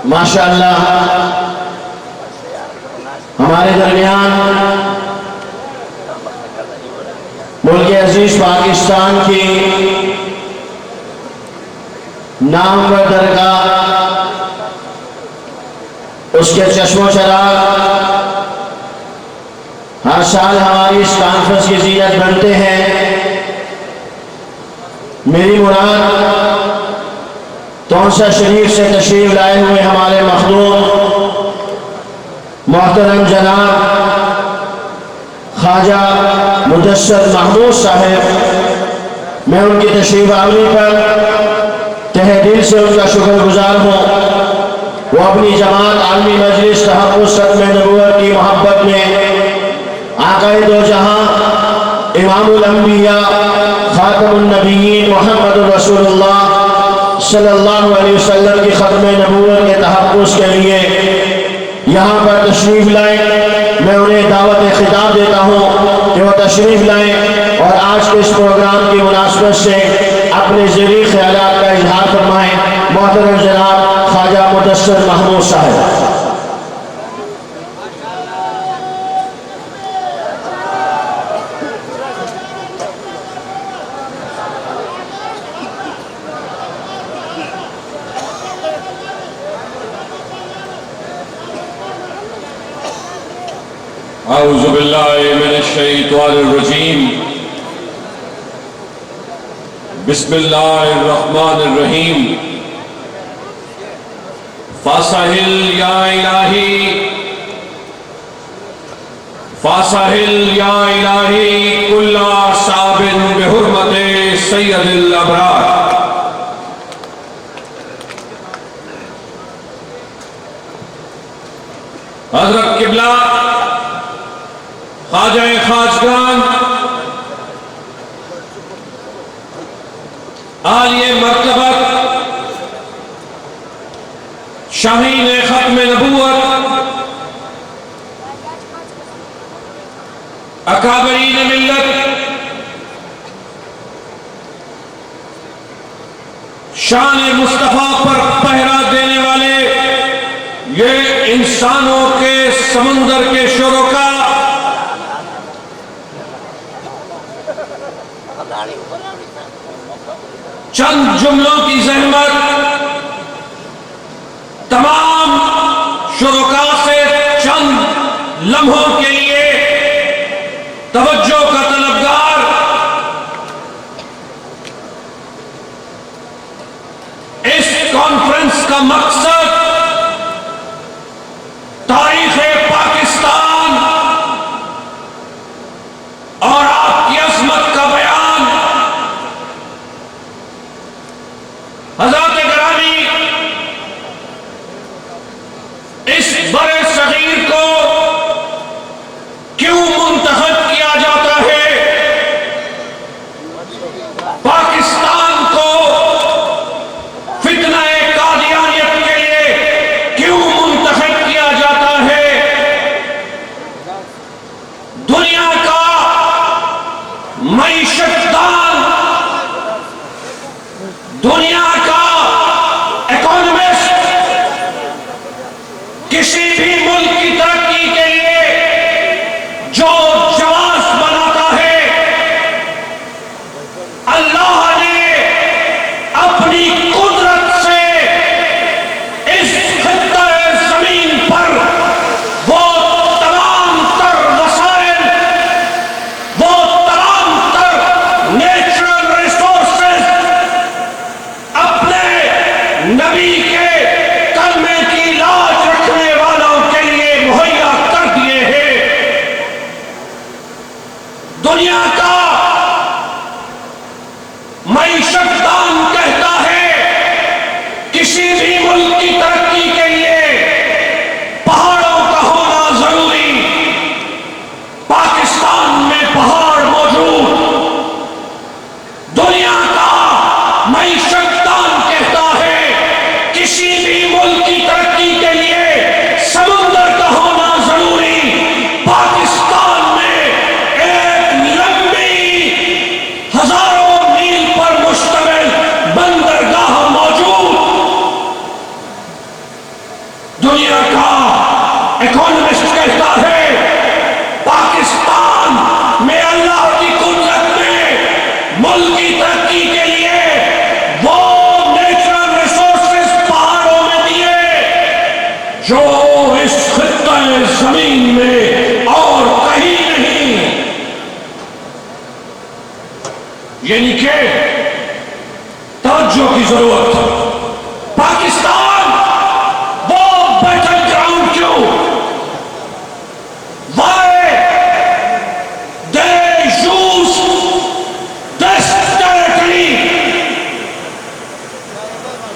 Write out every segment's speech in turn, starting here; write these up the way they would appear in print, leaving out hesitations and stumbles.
ماشاءاللہ ہمارے درمیان ملک عزیز پاکستان کی نامور درگاہ اس کے چشم و چراغ ہر سال ہماری اس کانفرنس کی زینت بنتے ہیں۔ میری مراد تونسہ شریف سے تشریف لائے ہوئے ہمارے مخدوم محترم جناب خواجہ مدثر محمود صاحب، میں ان کی تشریف آوری پر تہہ دل سے ان کا شکر گزار ہوں۔ وہ اپنی جماعت عالمی مجلس تحفظ ختم نبوت کی محبت میں آقا دو جہاں امام الانبیاء خاتم النبیین محمد رسول اللہ صلی اللہ علیہ وسلم کی ختم نبوت کے تحفظ کے لیے یہاں پر تشریف لائیں۔ میں انہیں دعوت خطاب دیتا ہوں کہ وہ تشریف لائیں اور آج کے اس پروگرام کی مناسبت سے اپنے ذریع خیالات کا اظہار فرمائیں۔ محترم جناب خواجہ مدثر محمود صاحب۔ اعوذ باللہ من الشیطان الرجیم، بسم اللہ الرحمن الرحیم۔ فاسہل یا الہی، فاسہل یا الہی کل صاب بحرمت سید الابرار۔ حضرت قبلہ خواجہ خواجگان عالی مرتبت شاہین ختم نبوت اکابرین ملت شان مصطفیٰ پر پہرا دینے والے یہ انسانوں کے سمندر کے شرکا، چند جملوں کی زحمت تمام شرکاء سے چند لمحوں کے لیے توجہ کا طلبگار۔ اس کانفرنس کا مقصد تاریخ پاکستان اور آپ کی عظمت کا بیان۔ حضرات گرامی، اس برے صغیر کو کیوں منتخب کیا جاتا ہے؟ پاکستان کو فتنہ قادیانیت کے لیے کیوں منتخب کیا جاتا ہے؟ دنیا کا معیشت دان، دنیا کا اکانومسٹ کسی بھی ملک کی ترقی کے لیے جو جواز بناتا ہے، اللہ نے اپنی قدرت سے اس خطہ زمین پر وہ تمام تر وسائل، وہ تمام تر نیچرل ریسورسز اپنے نبی کے کلمے کی لاج رکھنے والوں کے لیے مہیا کر دیے ہیں۔ دنیا کا معیشت دان کہتا ہے کسی بھی ملک کی ترقی کے لیے پہاڑوں کا ہونا ضروری۔ پاکستان میں پہاڑ موجود۔ دنیا کا معیشت دان کہتا ہے کسی بھی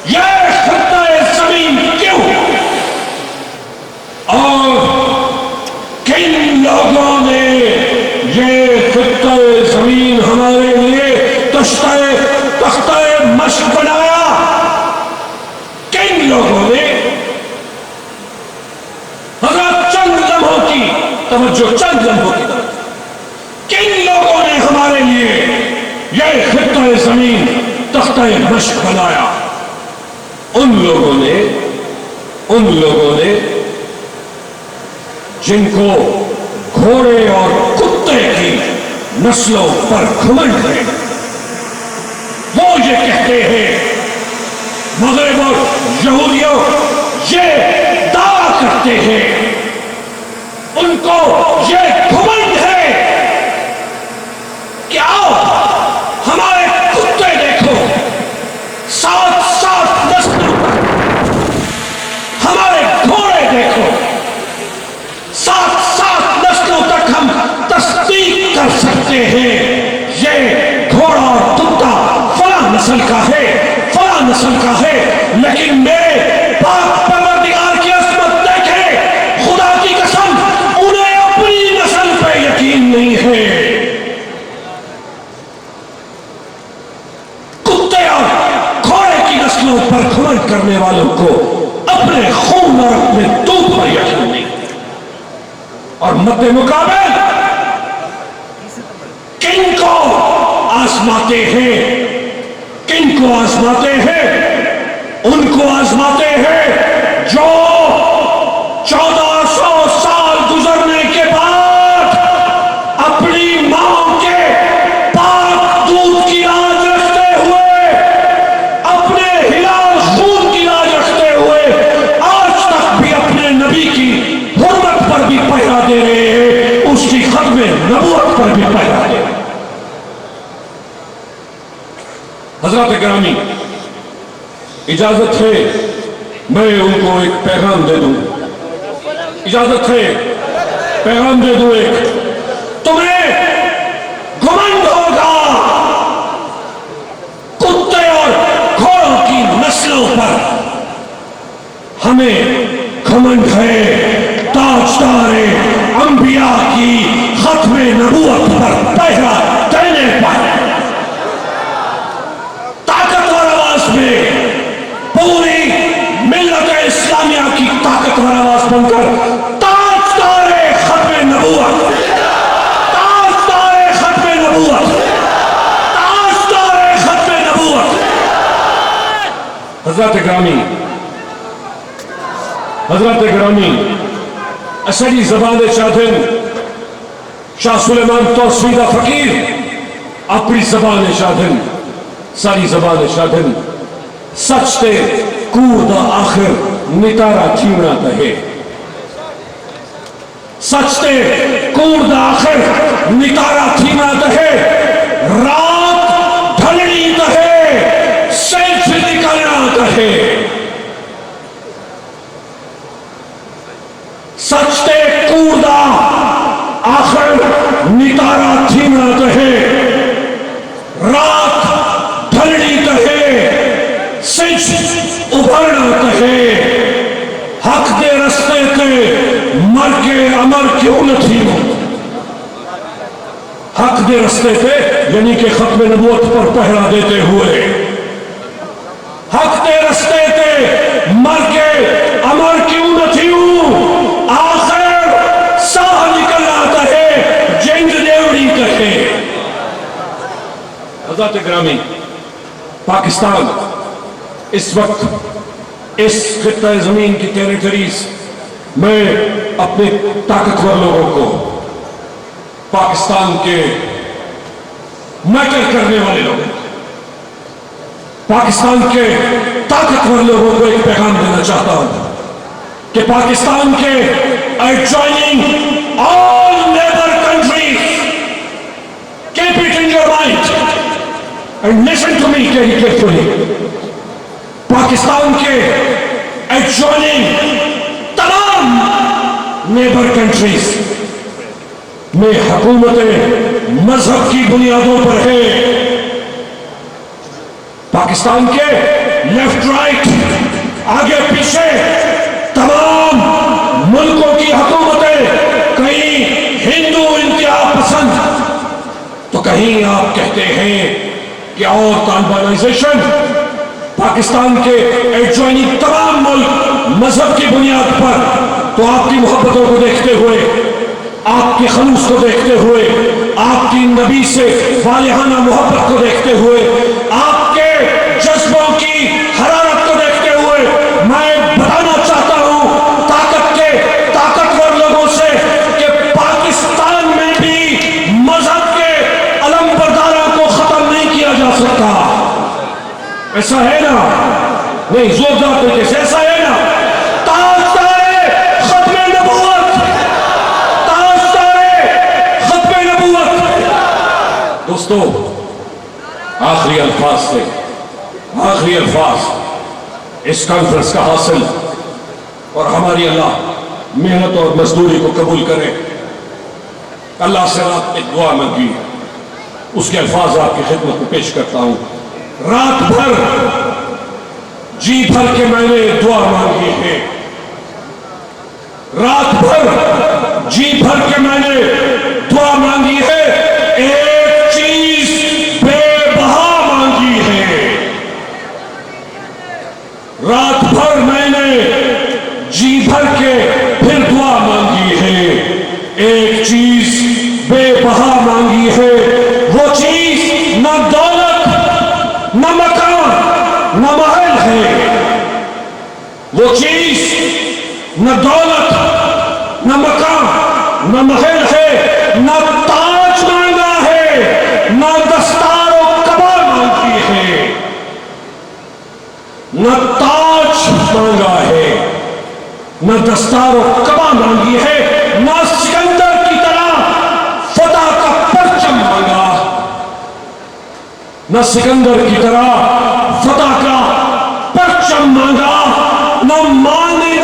یہ خطہ زمین کیوں اور کن لوگوں نے یہ خطہ زمین ہمارے لیے تختہ مشق بنایا؟ کن لوگوں نے؟ حضرت چند لمحوں کی توجہ، چند لمحوں کی توجہ، کن لوگوں نے ہمارے لیے یہ خطہ زمین تختہ مشق بنایا؟ ان لوگوں نے جن کو گھوڑے اور کتے کی نسلوں پر گھمنڈ ہے، وہ یہ کہتے ہیں، مغرب اور یہودیوں یہ دعویٰ کرتے ہیں، ان کو یہ گھمنڈ ہے کہ آؤ ہمارے کتے دیکھو، 7 نسلوں تک، ہمارے گھوڑے دیکھو، 7 نسلوں تک ہم تصدیق کر سکتے ہیں یہ گھوڑا اور کتا فلاں نسل کا ہے، فلاں نسل کا ہے، لیکن میرے پاک پروردگار کی عظمت دیکھیں، خدا کی قسم انہیں اپنی نسل پہ یقین نہیں ہے۔ کتے اور گھوڑے کی نسلوں پر گھمنڈ کرنے والوں کو اپنے خون اور اپنے دودھ پر یقین نہیں، اور مد مقابل کن کو آزماتے ہیں؟ کن کو آزماتے ہیں؟ ان کو آزماتے ہیں جو 1400 سال گزرنے کے بعد اپنی ماں کے پاک دودھ کی لاج رکھتے ہوئے، اپنے ہلال خون کی لاج رکھتے ہوئے آج تک بھی اپنے نبی کی حرمت پر بھی پہرا دے رہے ہیں، اس کی ختم نبوت پر بھی پہرا دے رہے ہیں۔ حضرات گرامی، اجازت ہے میں ان کو ایک پیغام دے دوں، اجازت ہے پیغام دے دوں ایک، تمہیں گھمنڈ ہوگا کتے اور گھوڑوں کی نسلوں پر، ہمیں گھمنڈ ہے تاجدار انبیاء کی ختم نبوت پر پہرا دینے پر۔ طاقتور آواز میں پوری ملت اسلامیہ کی طاقتور آواز بن کر تاجدار ختم نبوت، تاجدار ختم نبوت، تاجدار ختم نبوت۔ حضرات گرامی، اصلی زبان چادن شاہ سلیمان توسیدہ فقیر اپنی زبان چادن، ساری زبان چادن سچ تے کور دا آخر نتارا تھیمنا تہے، سچ تے کور دا آخر نتارا تھیمنا تہے، رات ڈھلنی تہے، سیف نکلنا تہے، سچ تے کور دا آخر نتارا تھیمنا تہے، رات ڈھلنی تہے، سچ ابھرنا تہے، حق دے رستے تے مر کے امر کیوں نہ تھیمو، حق دے رستے تے یعنی کہ ختم نبوت پر پہرا دیتے ہوئے، حق دے رستے تے مر کے امر کیوں نہ تھیمو، آخر ساہ نکلنا تہے، جنگ دیوڑی تہے۔ حضرات گرامی، پاکستان اس وقت اس خطہ زمین کی ٹیریٹریز میں اپنے طاقتور لوگوں کو، پاکستان کے میٹر کرنے والے لوگوں، پاکستان کے طاقتور لوگوں کو ایک پیغام دینا چاہتا ہوں کہ پاکستان کے adjoining all neighbor countries, keep it in your mind and listen to me very carefully. Pakistan کے adjoining تمام نیبر کنٹریز میں حکومتیں مذہب کی بنیادوں پر ہے، پاکستان کے لیفٹ رائٹ آگے پیچھے تمام ملکوں کی حکومتیں، کہیں ہندو انتہا پسند تو کہیں آپ کہتے ہیں کہ اور طالبانائزیشن، پاکستان کے ایڈجوائننگ تمام ملک مذہب کی بنیاد پر، تو آپ کی محبتوں کو دیکھتے ہوئے، آپ کے خلوص کو دیکھتے ہوئے، آپ کی نبی سے والہانہ محبت کو دیکھتے ہوئے، آپ کے جذبوں کی حرارت کو دیکھتے ہوئے، میں بتانا چاہتا ہوں طاقتور لوگوں سے کہ پاکستان میں بھی مذہب کے علم برداروں کو ختم نہیں کیا جا سکتا۔ ایسا ہے نا؟ نہیں، زوردار طریقے سے ایسا ہے نا؟ تاجدار ختم نبوت، تاجدار ختم نبوت۔ دوستو، آخری الفاظ تھے، آخری الفاظ اس کانفرنس کا حاصل، اور ہماری اللہ محنت اور مزدوری کو قبول کرے۔ اللہ سے رات ایک دعا مانگی، اس کے الفاظ آپ کی خدمت میں پیش کرتا ہوں۔ رات بھر جی بھر کے میں نے دعا مانگی ہے، رات بھر جی بھر کے میں نے دعا مانگی ہے، ایک چیز بے بہا مانگی ہے۔ رات بھر میں نے جی بھر کے پھر دعا مانگی ہے، ایک چیز بے بہا مانگی ہے، وہ چیز نہ دولت نہ مکان نہ محل ہے، وہ چیز نہ دولت نہ مکان نہ محل ہے، نہ تاج مانگا ہے، نہ دستار و قبا مانگی ہے، نہ تاج مانگا ہے، نہ دستار و قبا مانگی ہے، نہ سکندر کی طرح فتح کا پرچم مانگا، نہ سکندر کی طرح فتح کا پرچم مانگا، نہ مانند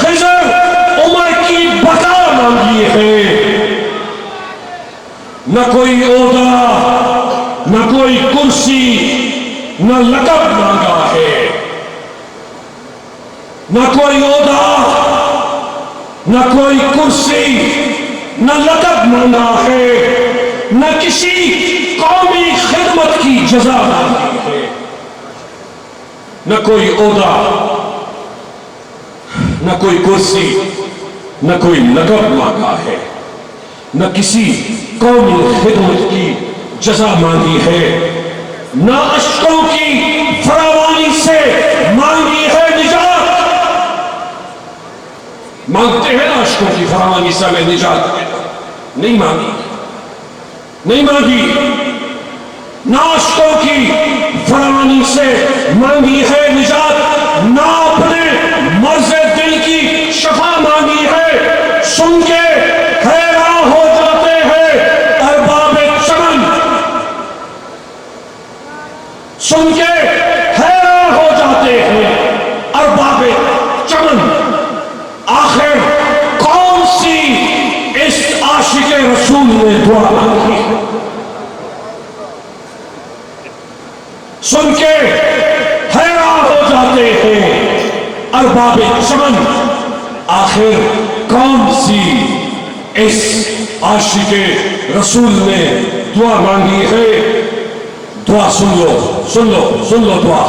خضر عمر کی بقا مانگی ہے، نہ کوئی عہدہ نہ کوئی کرسی نہ لقب مانگا ہے، نہ کوئی عہدہ نہ کوئی کرسی نہ لقب مانگا ہے، نہ کسی قومی خدمت کی جزا مانگی ہے، نہ کوئی عہدہ نہ کوئی کرسی نہ کوئی لقب مانگا ہے، نہ کسی قومی خدمت کی جزا مانگی ہے، نہ اشکوں کی فراوانی سے مانگی ہے نجات۔ مانگتے ہیں نا اشکوں کی فراوانی سے ہمیں نجات، نہیں مانگی، نہیں مانگی، نہ اشکوں کی فراوانی سے مانگی ہے نجات، نہ اپنے مرض دل کی شفا مانگی ہے۔ سن کے حیران ہو جاتے ہیں ارباب چمن، سن کے حیران ہو جاتے ہیں ارباب چمن، آخر کون سی اس عاشق رسول نے دعا مانگی؟ سن کے حیران ہو جاتے ہیں ارباب چمن، آخر کون سی اس عاشق رسول نے دعا مانگی ہے؟ دعا سن لو، سن لو، سن لو دعا۔